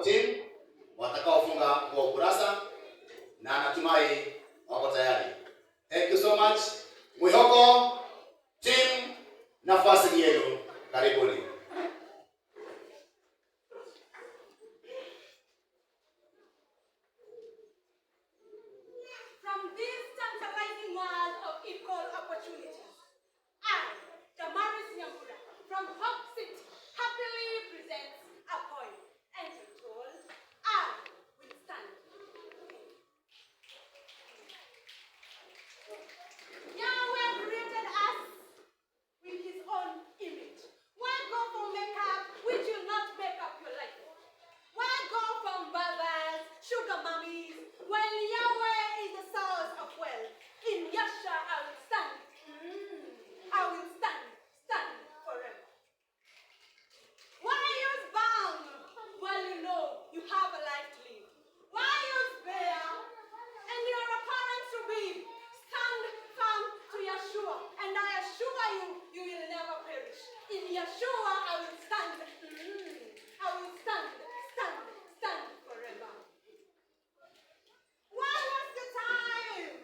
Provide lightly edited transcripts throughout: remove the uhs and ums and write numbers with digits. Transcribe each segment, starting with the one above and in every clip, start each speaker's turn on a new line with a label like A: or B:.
A: team watakaofunga kwa ukurasa na natumai wako tayari. Thank you so much. Mwihoko team, nafasi yenu, karibuni.
B: From this tantalizing world of equal opportunities, I, from Hope City, happily presents a poem entitled, I Will Stand. Yahweh created us with his own image. Why go for makeup which will not make up your life? Why go from barbers, sugar mummies, when Yahweh is the source of wealth? In Yasha I will stand. I will stand forever. Why use bound while you know you have a life to live? Why use bear and your apparent to be? Stand firm to Yeshua, and I assure you, you will never perish. In Yeshua I will stand. I will stand forever. Why was the time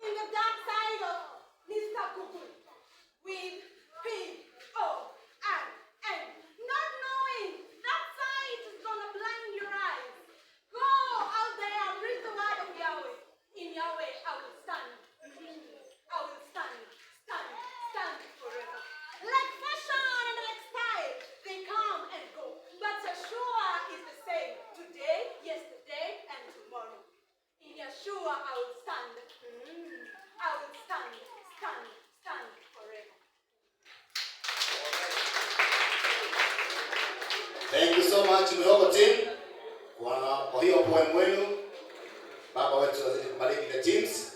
B: in the dark side of Mr. Google with P-O-I-N, not knowing that sight is gonna blind your eyes? Go out there and read the word of Yahweh. In Yahweh I will stand. I will stand forever. Like fashion and like style, they come and go. But Yeshua is the same today, yesterday, and tomorrow. In Yeshua I will stand. I will stand forever.
A: Thank you so much Mwihoko team kwa hiyo poem wenu. Baba wetu azidi kubariki the teams.